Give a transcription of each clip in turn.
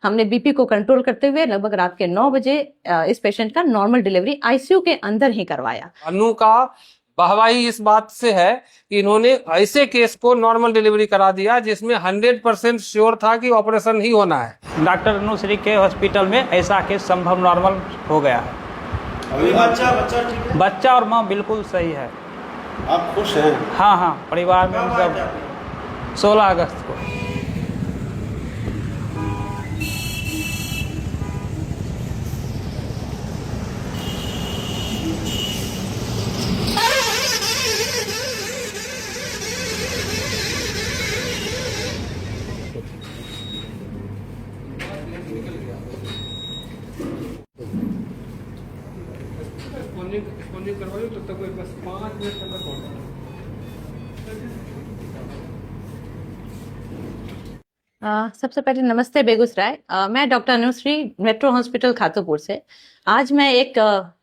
हमने बीपी को कंट्रोल करते हुए लगभग रात के 9 बजे इस पेशेंट का नॉर्मल डिलीवरी आईसीयू के अंदर ही करवाया। अनु का वाहवाही इस बात से है कि इन्होंने ऐसे केस को नॉर्मल डिलीवरी करा दिया जिसमें 100% श्योर था कि ऑपरेशन ही होना है। डॉक्टर अनुश्री के हॉस्पिटल में ऐसा केस संभव नॉर्मल हो गया है। अभी बच्चा ठीक है? बच्चा और माँ बिल्कुल सही है। आप खुश हैं? हाँ हाँ, परिवार में सब 16 अगस्त को। सबसे पहले नमस्ते बेगूसराय। मैं डॉक्टर अनुश्री, मेट्रो हॉस्पिटल खातूपुर से। आज मैं एक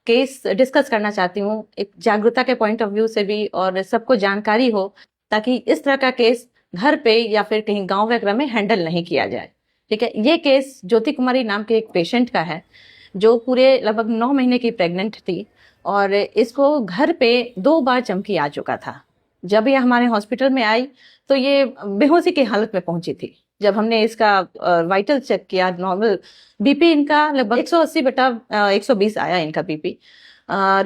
केस डिस्कस करना चाहती हूँ, एक जागरूकता के पॉइंट ऑफ व्यू से भी, और सबको जानकारी हो ताकि इस तरह का केस घर पे या फिर कहीं गांव वगैरह में हैंडल नहीं किया जाए। ठीक है, ये केस ज्योति कुमारी नाम के एक पेशेंट का है जो पूरे लगभग 9 महीने की प्रेग्नेंट थी और इसको घर पे 2 बार चमकी आ चुका था। जब ये हमारे हॉस्पिटल में आई तो ये बेहोशी की हालत में पहुंची थी। जब हमने इसका वाइटल चेक किया, नॉर्मल बीपी इनका लगभग 180/120 आया इनका बीपी। और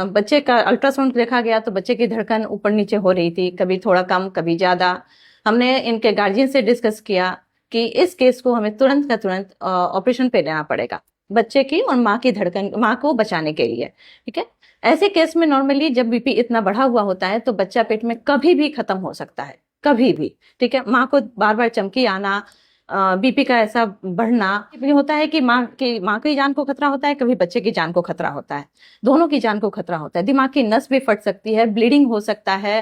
बच्चे का अल्ट्रासाउंड देखा गया तो बच्चे की धड़कन ऊपर नीचे हो रही थी, कभी थोड़ा कम कभी ज्यादा। हमने इनके गार्जियन से डिस्कस किया कि इस केस को हमें तुरंत का तुरंत ऑपरेशन पे लेना पड़ेगा, बच्चे की और माँ की धड़कन, माँ को बचाने के लिए। ठीक है, ऐसे केस में नॉर्मली जब बीपी इतना बढ़ा हुआ होता है तो बच्चा पेट में कभी भी खत्म हो सकता है, कभी भी। ठीक है, माँ को बार बार चमकी आना, बीपी का ऐसा बढ़ना, ये होता है कि माँ की जान को खतरा होता है, कभी बच्चे की जान को खतरा होता है, दोनों की जान को खतरा होता है। दिमाग की नस भी फट सकती है, ब्लीडिंग हो सकता है।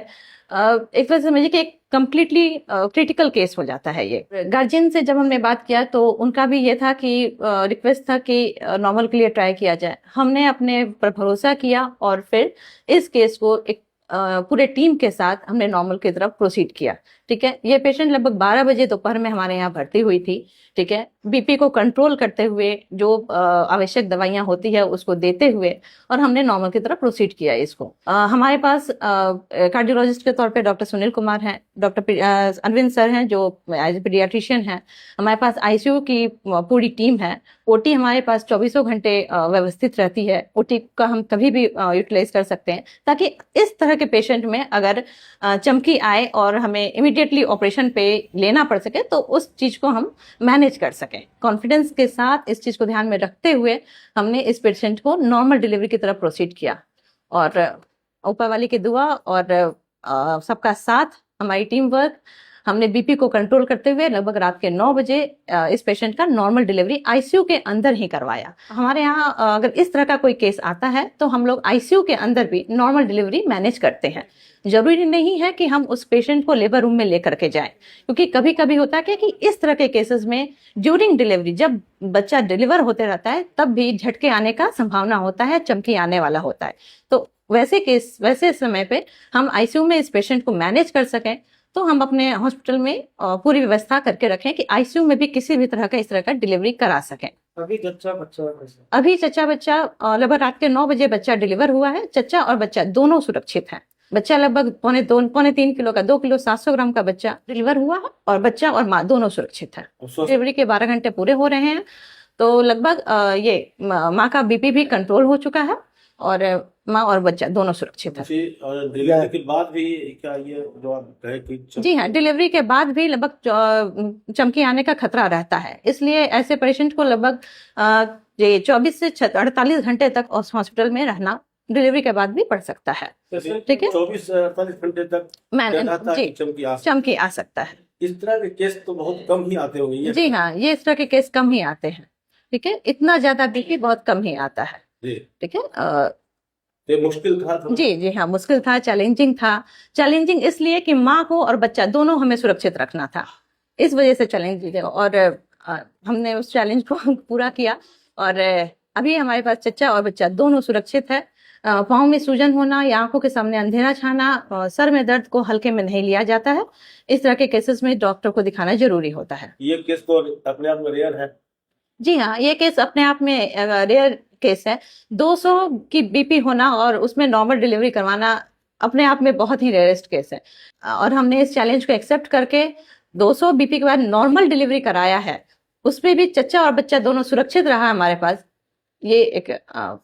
एक तरह से समझिए कि एक कंप्लीटली क्रिटिकल केस हो जाता है ये। गार्जियन से जब हमने बात किया तो उनका भी ये था कि रिक्वेस्ट था कि नॉर्मल के लिए ट्राई किया जाए। हमने अपने पर भरोसा किया और फिर इस केस को एक पूरे टीम के साथ हमने नॉर्मल की तरफ प्रोसीड किया। ठीक है, ये पेशेंट लगभग 12 बजे दोपहर में हमारे यहाँ भर्ती हुई थी। ठीक है, बीपी को कंट्रोल करते हुए जो आवश्यक दवाइयाँ होती है उसको देते हुए और हमने नॉर्मल की तरफ प्रोसीड किया इसको। हमारे पास कार्डियोलॉजिस्ट के तौर पे डॉक्टर सुनील कुमार हैं, डॉक्टर अरविंद सर हैं जो एज पीडियाट्रिशियन हैं। हमारे पास आईसीयू की पूरी टीम है। ओटी हमारे पास 24 घंटे व्यवस्थित रहती है। ओटी का हम कभी भी यूटिलाइज कर सकते हैं ताकि इस तरह के पेशेंट में अगर चमकी आए और हमें इमीडिएटली ऑपरेशन पे लेना पड़ सके तो उस चीज को हम मैनेज कर सकें। कॉन्फिडेंस के साथ इस चीज को ध्यान में रखते हुए हमने इस पेशेंट को नॉर्मल डिलीवरी की तरफ प्रोसीड किया और ऊपर वाले की दुआ और सबका साथ, हमारी टीम वर्क, हमने बीपी को कंट्रोल करते हुए लगभग रात के 9 बजे इस पेशेंट का नॉर्मल डिलीवरी आईसीयू के अंदर ही करवाया। हमारे यहाँ अगर इस तरह का कोई केस आता है तो हम लोग आईसीयू के अंदर भी नॉर्मल डिलीवरी मैनेज करते हैं। जरूरी नहीं है कि हम उस पेशेंट को लेबर रूम में लेकर के जाएं, क्योंकि कभी कभी होता है कि इस तरह के केसेस में ड्यूरिंग डिलीवरी जब बच्चा डिलीवर होते रहता है तब भी झटके आने का संभावना होता है, चमकी आने वाला होता है। तो वैसे समय पे हम आईसीयू में इस पेशेंट को मैनेज कर सकें तो हम अपने हॉस्पिटल में पूरी व्यवस्था करके रखें कि आईसीयू में भी किसी भी तरह का इस तरह का डिलीवरी करा सकें। अभी चच्चा बच्चा लगभग रात के 9 बजे बच्चा डिलीवर हुआ है। चच्चा और बच्चा दोनों सुरक्षित हैं। बच्चा लगभग पौने 3 किलो का, 2 किलो 700 ग्राम का बच्चा डिलीवर हुआ है और बच्चा और माँ दोनों सुरक्षित है। डिलीवरी के 12 घंटे पूरे हो रहे हैं तो लगभग ये माँ का बीपी भी कंट्रोल हो चुका है और माँ और बच्चा दोनों सुरक्षित है। डिलीवरी के बाद भी क्या ये जो आप कहे कि जी हाँ, डिलीवरी के बाद भी लगभग चमकी आने का खतरा रहता है, इसलिए ऐसे पेशेंट को लगभग 24 से 48 घंटे तक हॉस्पिटल में रहना डिलीवरी के बाद भी पड़ सकता है। ठीक है, 24-48 घंटे तक चमकी आ सकता है। इस तरह के केस तो बहुत कम ही आते होंगे। जी हाँ, ये इस तरह के केस कम ही आते हैं। ठीक है, इतना ज्यादा बीपी बहुत कम ही आता है। ठीक है, ये मुश्किल था जी हाँ, मुश्किल था, चैलेंजिंग था। चैलेंजिंग इसलिए कि माँ को और बच्चा दोनों हमें सुरक्षित रखना था, इस वजह से चैलेंजिंग है और हमने उस चैलेंज को पूरा किया और अभी हमारे पास चच्चा और बच्चा दोनों सुरक्षित है। पाँव में सूजन होना या आंखों के सामने अंधेरा छाना, सर में दर्द को हल्के में नहीं लिया जाता है। इस तरह के केसेस में डॉक्टर को दिखाना जरूरी होता है। ये केस तो अपने आप में रेयर है। जी हाँ, ये केस अपने आप में रेयर केस है। 200 की बीपी होना और उसमें नॉर्मल डिलीवरी करवाना अपने आप में बहुत ही रेयरेस्ट केस है, और हमने इस चैलेंज को एक्सेप्ट करके 200 बीपी के बाद नॉर्मल डिलीवरी कराया है। उसमें भी चच्चा और बच्चा दोनों सुरक्षित रहा हमारे पास। ये एक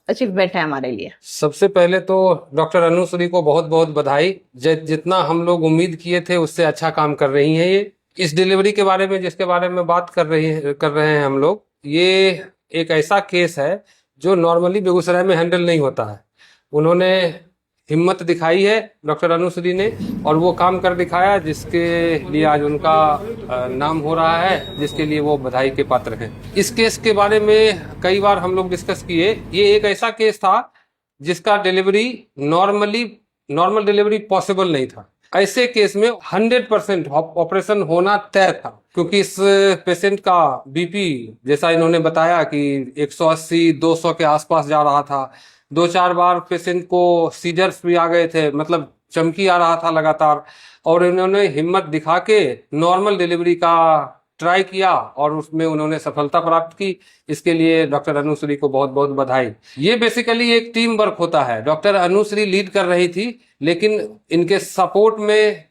अचीवमेंट है हमारे लिए। सबसे पहले तो डॉक्टर अनुश्री को बहुत बहुत बधाई। जितना हम लोग उम्मीद किए थे उससे अच्छा काम कर रही हैं ये। इस डिलीवरी के बारे में जिसके बारे में बात कर रहे हैं हम लोग, ये एक ऐसा केस है जो नॉर्मली बेगूसराय में हैंडल नहीं होता है। उन्होंने हिम्मत दिखाई है डॉक्टर अनुश्री ने, और वो काम कर दिखाया जिसके लिए आज उनका नाम हो रहा है, जिसके लिए वो बधाई के पात्र हैं। इस केस के बारे में कई बार हम लोग डिस्कस किए। ये एक ऐसा केस था जिसका नॉर्मल डिलीवरी पॉसिबल नहीं था। ऐसे केस में 100% ऑपरेशन होना तय था, क्योंकि इस पेशेंट का बीपी जैसा इन्होंने बताया कि 180-200 के आसपास जा रहा था। 2-4 बार पेशेंट को सीजर्स भी आ गए थे, मतलब चमकी आ रहा था लगातार, और इन्होंने हिम्मत दिखा के नॉर्मल डिलीवरी का ट्राई किया और उसमें उन्होंने सफलता प्राप्त की। इसके लिए डॉक्टर अनुश्री को बहुत बहुत बधाई। ये बेसिकली एक टीम वर्क होता है। डॉक्टर अनुश्री लीड कर रही थी, लेकिन इनके सपोर्ट में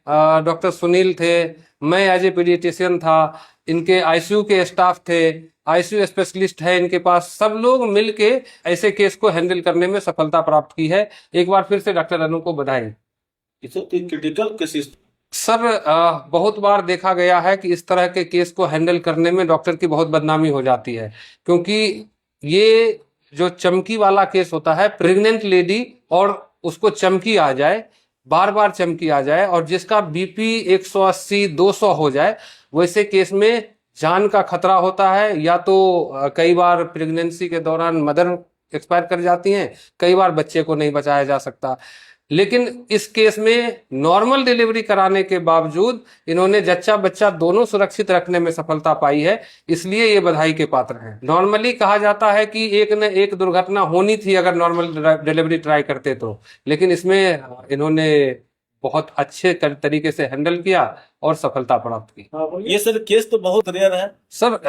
डॉक्टर सुनील थे, मैं एज ए पीडियाट्रिशियन था, इनके आईसीयू के स्टाफ थे, आईसीयू स्पेशलिस्ट है इनके पास। सब लोग मिलके ऐसे केस को हैंडल करने में सफलता प्राप्त की है। एक बार फिर से डॉक्टर अनु को बधाई। क्रिटिकल केसेस सर, बहुत बार देखा गया है कि इस तरह के केस को हैंडल करने में डॉक्टर की बहुत बदनामी हो जाती है, क्योंकि ये जो चमकी वाला केस होता है, प्रेग्नेंट लेडी और उसको चमकी आ जाए, बार बार चमकी आ जाए, और जिसका बीपी 180-200 हो जाए, वैसे केस में जान का खतरा होता है। या तो कई बार प्रेगनेंसी के दौरान मदर एक्सपायर कर जाती हैं, कई बार बच्चे को नहीं बचाया जा सकता। लेकिन इस केस में नॉर्मल डिलीवरी कराने के बावजूद इन्होंने जच्चा बच्चा दोनों सुरक्षित रखने में सफलता पाई है, इसलिए ये बधाई के पात्र हैं। नॉर्मली कहा जाता है कि एक न एक दुर्घटना होनी थी अगर नॉर्मल डिलीवरी ट्राई करते तो, लेकिन इसमें इन्होंने बहुत अच्छे तरीके से हैंडल किया और सफलता प्राप्त की। ये सर केस तो बहुत रेयर है। सर,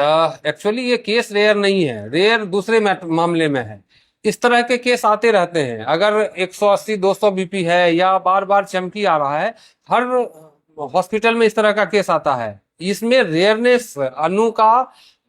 एक्चुअली ये केस रेयर नहीं है, रेयर दूसरे मामले में है। इस तरह के केस आते रहते हैं। अगर 180-200 बीपी है या बार बार चमकी आ रहा है, हर हॉस्पिटल में इस तरह का केस आता है। इसमें रेयरनेस अनु का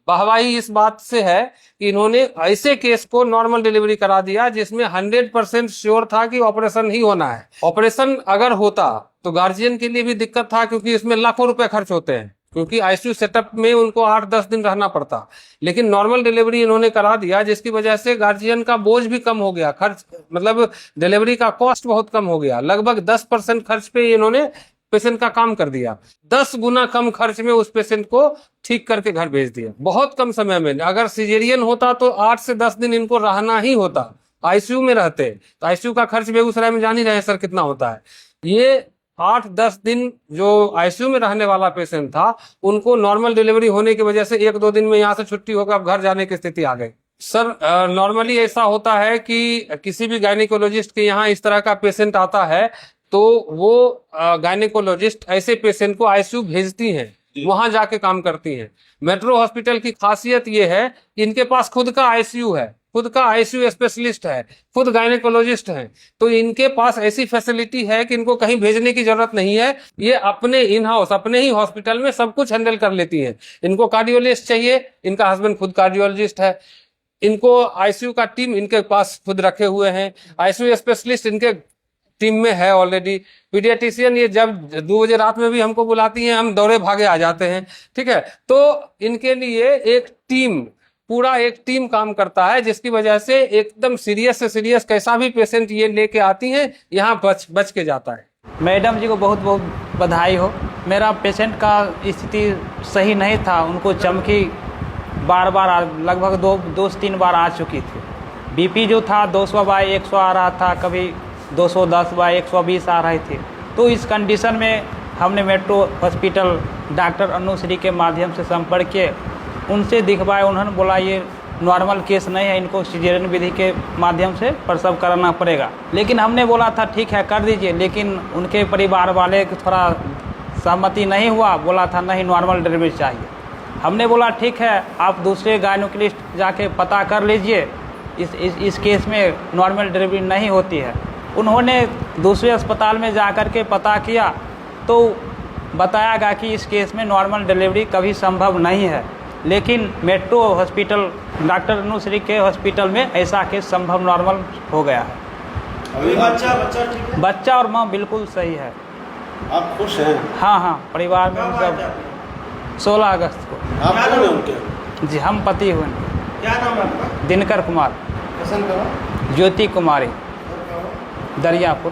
वाहवाही इस बात से है कि इन्होंने ऐसे केस को नॉर्मल डिलीवरी करा दिया जिसमें 100% श्योर था कि ऑपरेशन ही होना है। ऑपरेशन अगर होता तो गार्जियन के लिए भी दिक्कत था, क्योंकि इसमें लाखों रुपए खर्च होते हैं, क्योंकि आईसीयू सेटअप में उनको 8-10 दिन रहना पड़ता। लेकिन नॉर्मल डिलीवरी इन्होंने करा दिया, जिसकी वजह से गार्जियन का बोझ भी कम हो गया, खर्च मतलब डिलीवरी का कॉस्ट बहुत कम हो गया। लगभग 10% खर्च पे इन्होंने पेशेंट का काम कर दिया। 10 गुना कम खर्च में उस पेशेंट को ठीक करके घर भेज दिया, बहुत कम समय में। अगर सिजेरियन होता तो 8 से 10 दिन इनको रहना ही होता, आईसीयू में रहते। तो आईसीयू का खर्च बेगूसराय में जान ही रहे सर कितना होता है। ये 8-10 दिन जो आईसीयू में रहने वाला पेशेंट था, उनको नॉर्मल डिलीवरी होने की वजह से 1-2 दिन में यहाँ से छुट्टी होकर अब घर जाने की स्थिति आ गई। सर, नॉर्मली ऐसा होता है कि किसी भी गायनिकोलॉजिस्ट के यहाँ इस तरह का पेशेंट आता है तो वो गायनिकोलॉजिस्ट ऐसे पेशेंट को आईसीयू भेजती हैं, वहां जाके काम करती हैं। मेट्रो हॉस्पिटल की खासियत ये है, इनके पास खुद का आईसीयू है, खुद का आईसीयू स्पेशलिस्ट है, खुद गायनेकोलॉजिस्ट हैं। तो इनके पास ऐसी फैसिलिटी है कि इनको कहीं भेजने की जरूरत नहीं है। ये अपने इन हाउस, अपने ही हॉस्पिटल में सब कुछ हैंडल कर लेती हैं। इनको कार्डियोलॉजिस्ट चाहिए, इनका हस्बैंड खुद कार्डियोलॉजिस्ट है। इनको आईसीयू का टीम इनके पास खुद रखे हुए हैं, आईसीयू स्पेशलिस्ट इनके टीम में है ऑलरेडी। पीडियाट्रिशियन ये जब 2 बजे रात में भी हमको बुलाती हैं, हम दौड़े भागे आ जाते हैं, ठीक है। तो इनके लिए एक टीम, पूरा एक टीम काम करता है, जिसकी वजह से एकदम सीरियस से सीरियस कैसा भी पेशेंट ये लेके आती हैं, यहाँ बच के जाता है। मैडम जी को बहुत बहुत बधाई हो। मेरा पेशेंट का स्थिति सही नहीं था, उनको चमकी बार बार लगभग 2 से 3 बार आ चुकी थी। बीपी जो था 200/100 आ रहा था, कभी 210/120 आ रही थी। तो इस कंडीशन में हमने मेट्रो हॉस्पिटल डॉक्टर अनुश्री के माध्यम से संपर्क किए, उनसे दिखवाए। उन्होंने बोला ये नॉर्मल केस नहीं है, इनको सिजेरियन विधि के माध्यम से प्रसव कराना पड़ेगा। लेकिन हमने बोला था ठीक है कर दीजिए, लेकिन उनके परिवार वाले को थोड़ा सहमति नहीं हुआ, बोला था नहीं नॉर्मल डिलीवरी चाहिए। हमने बोला ठीक है आप दूसरे गायनोकोलॉजिस्ट जाके पता कर लीजिए, इस केस में नॉर्मल डिलीवरी नहीं होती है। उन्होंने दूसरे अस्पताल में जा कर के पता किया तो बताया गया कि इस केस में नॉर्मल डिलीवरी कभी संभव नहीं है, लेकिन मेट्रो हॉस्पिटल डॉक्टर अनुश्री के हॉस्पिटल में ऐसा केस संभव नॉर्मल हो गया है। अभी बच्चा ठीक है? बच्चा और माँ बिल्कुल सही है। आप खुश हैं? हाँ हाँ, परिवार में सब 16 अगस्त को। आप कौन हैं उनके? जी हम पति हुए। क्या नाम है आपका? दिनकर कुमार, पसंद करो। ज्योति कुमारी, दरियापुर।